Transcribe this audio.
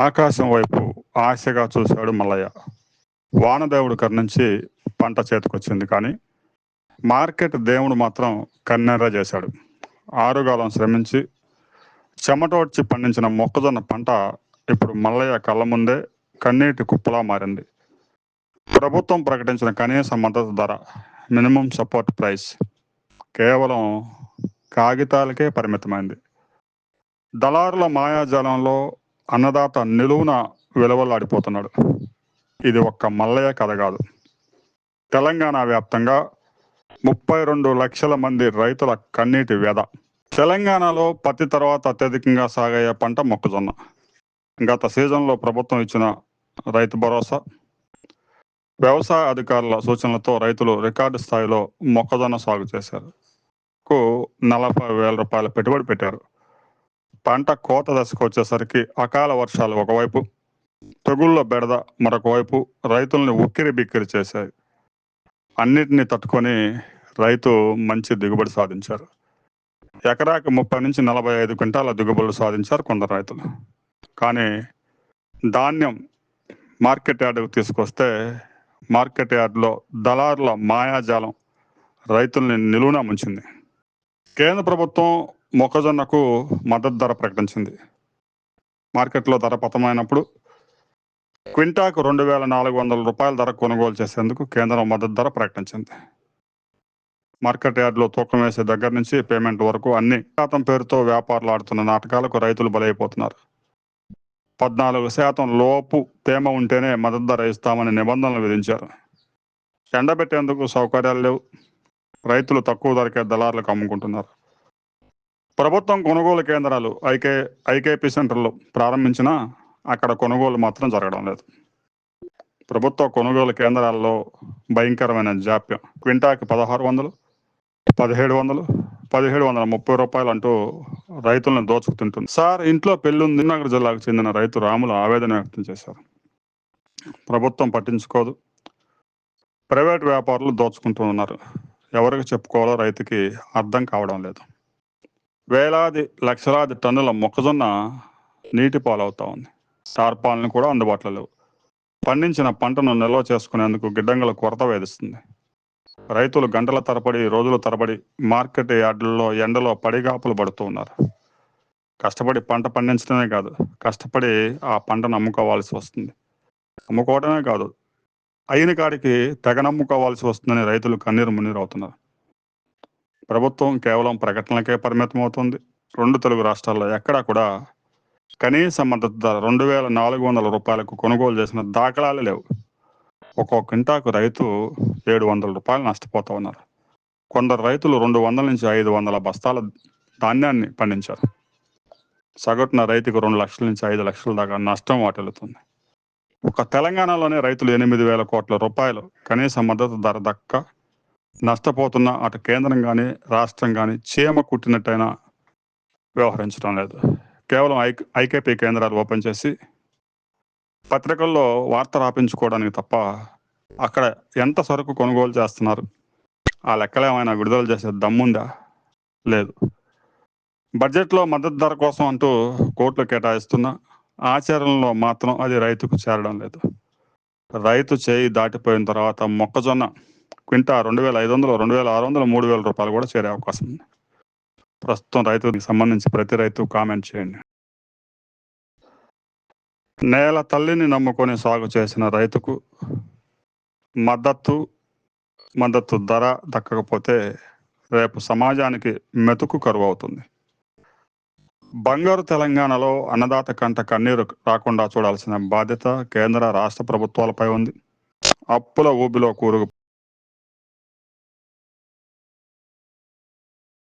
ఆకాశం వైపు ఆశగా చూశాడు మల్లయ్య. వానదేవుడు కరుణించి పంట చేతికొచ్చింది. కానీ మార్కెట్ దేవుడు మాత్రం కన్నెర్ర చేశాడు. ఆరుగాలం శ్రమించి చెమటోడ్చి పండించిన మొక్కజొన్న పంట ఇప్పుడు మల్లయ్య కళ్ళ ముందే కన్నీటి కుప్పలా మారింది. ప్రభుత్వం ప్రకటించిన కనీస మద్దతు ధర, మినిమం సపోర్ట్ ప్రైస్ కేవలం కాగితాలకే పరిమితమైంది. దళారుల మాయాజాలంలో అన్నదాత నిలువున విలువలాడిపోతున్నాడు. ఇది ఒక్క మల్లయ్య కథ కాదు. తెలంగాణ వ్యాప్తంగా 32 లక్షల మంది రైతుల కన్నీటి వ్యధ. తెలంగాణలో పత్తి తర్వాత అత్యధికంగా సాగయ్యే పంట మొక్కజొన్న. గత సీజన్లో ప్రభుత్వం ఇచ్చిన రైతు భరోసా, వ్యవసాయ అధికారుల సూచనలతో రైతులు రికార్డు స్థాయిలో మొక్కజొన్న సాగు చేశారు. 40,000 రూపాయల పెట్టుబడి పెట్టారు. పంట కోత దశకు వచ్చేసరికి అకాల వర్షాలు ఒకవైపు, తెగుళ్ళ బెడద మరొక వైపు రైతుల్ని ఉక్కిరి బిక్కిరి చేశాయి. అన్నిటినీ తట్టుకొని రైతు మంచి దిగుబడి సాధించారు. ఎకరాకి 30 నుంచి 45 క్వింటాల దిగుబడులు సాధించారు కొందరు రైతులు. కానీ ధాన్యం మార్కెట్ యార్డుకు తీసుకొస్తే మార్కెట్ యార్డులో దళారుల మాయాజాలం రైతుల్ని నిలువునా ముంచింది. కేంద్ర ప్రభుత్వం మొక్కజొన్నకు మద్దతు ధర ప్రకటించింది. మార్కెట్లో ధర పతమైనప్పుడు క్వింటాకు 2,400 రూపాయల ధర కొనుగోలు చేసేందుకు కేంద్రం మద్దతు ధర ప్రకటించింది. మార్కెట్ యార్డులో తూకం వేసే దగ్గర నుంచి పేమెంట్ వరకు అన్ని శాతం పేరుతో వ్యాపారులు ఆడుతున్న నాటకాలకు రైతులు బలైపోతున్నారు. 14% లోపు తేమ ఉంటేనే మద్దతు ధర ఇస్తామని నిబంధనలు విధించారు. ఎండబెట్టేందుకు సౌకర్యాలు లేవు. రైతులు తక్కువ ధరకే దళారులకు అమ్ముకుంటున్నారు. ప్రభుత్వం కొనుగోలు కేంద్రాలు ఐకేపీ సెంటర్లు ప్రారంభించినా అక్కడ కొనుగోలు మాత్రం జరగడం లేదు. ప్రభుత్వ కొనుగోలు కేంద్రాల్లో భయంకరమైన జాప్యం. క్వింటాకి 1,600, 1,700, 1,730 రూపాయలు అంటూ రైతులను దోచుకుతుంటుంది. సార్, ఇంట్లో పెళ్ళుంది. నగర్ జిల్లాకు చెందిన రైతు రాములు ఆవేదన వ్యక్తం చేశారు. ప్రభుత్వం పట్టించుకోదు, ప్రైవేట్ వ్యాపారులు దోచుకుంటూ ఉన్నారు. ఎవరికి చెప్పుకోవాలో రైతుకి అర్థం కావడం లేదు. వేలాది లక్షలాది టన్నుల మొక్కజొన్న నీటి పాలవుతా ఉంది. టార్పాలను కూడా అందుబాటులో లేవు. పండించిన పంటను నిల్వ చేసుకునేందుకు గిడ్డంగుల కొరత వేధిస్తుంది. రైతులు గంటల తరబడి, రోజుల తరబడి మార్కెట్ యార్డుల్లో ఎండలో పడిగాపులు పడుతూ ఉన్నారు. కష్టపడి పంట పండించడమే కాదు, కష్టపడి ఆ పంటను అమ్ముకోవాల్సి వస్తుంది. అమ్ముకోవడమే కాదు, అయిన కాడికి తెగ నమ్ముకోవాల్సి వస్తుందని రైతులు కన్నీరు మున్నీరు అవుతున్నారు. ప్రభుత్వం కేవలం ప్రకటనలకే పరిమితం అవుతుంది. 2 తెలుగు రాష్ట్రాల్లో ఎక్కడా కూడా కనీస మద్దతు ధర 2,400 రూపాయలకు కొనుగోలు చేసిన దాఖలాలు లేవు. ఒక్కో క్వింటాకు రైతు 700 రూపాయలు నష్టపోతూ ఉన్నారు. కొందరు రైతులు 200 నుంచి 500 బస్తాల ధాన్యాన్ని పండించారు. సగటున రైతుకు 2 లక్షల నుంచి 5 లక్షల దాకా నష్టం వాటిల్లుతుంది. ఒక తెలంగాణలోనే రైతులు 8,000 కోట్ల రూపాయలు కనీస మద్దతు ధర దక్క నష్టపోతున్న అటు కేంద్రం కానీ రాష్ట్రం కానీ చీమ కుట్టినట్టయినా వ్యవహరించడం లేదు. కేవలం ఐకేపీ కేంద్రాలు ఓపెన్ చేసి పత్రికల్లో వార్త రాపించుకోవడానికి తప్ప అక్కడ ఎంత సరుకు కొనుగోలు చేస్తున్నారు, ఆ లెక్కలు ఏమైనా విడుదల చేసే దమ్ముందా? లేదు. బడ్జెట్లో మద్దతు ధర కోసం అంటూ కోట్లు కేటాయిస్తున్నా ఆచరణలో మాత్రం అది రైతుకు చేరడం లేదు. రైతు చేయి దాటిపోయిన తర్వాత మొక్కజొన్న క్వింటా 2,500, 2,600, 3,000 రూపాయలు కూడా చేరే అవకాశం ఉంది. ప్రస్తుతం రైతుకి సంబంధించి ప్రతి రైతు కామెంట్ చేయండి. నేల తల్లిని నమ్ముకొని సాగు చేసిన రైతుకు మద్దతు ధర దక్కకపోతే రేపు సమాజానికి మెతుకు కరువు అవుతుంది. బంగారు తెలంగాణలో అన్నదాత కంట కన్నీరు రాకుండా చూడాల్సిన బాధ్యత కేంద్ర రాష్ట్ర ప్రభుత్వాలపై ఉంది. అప్పుల ఊబిలో కూరుకు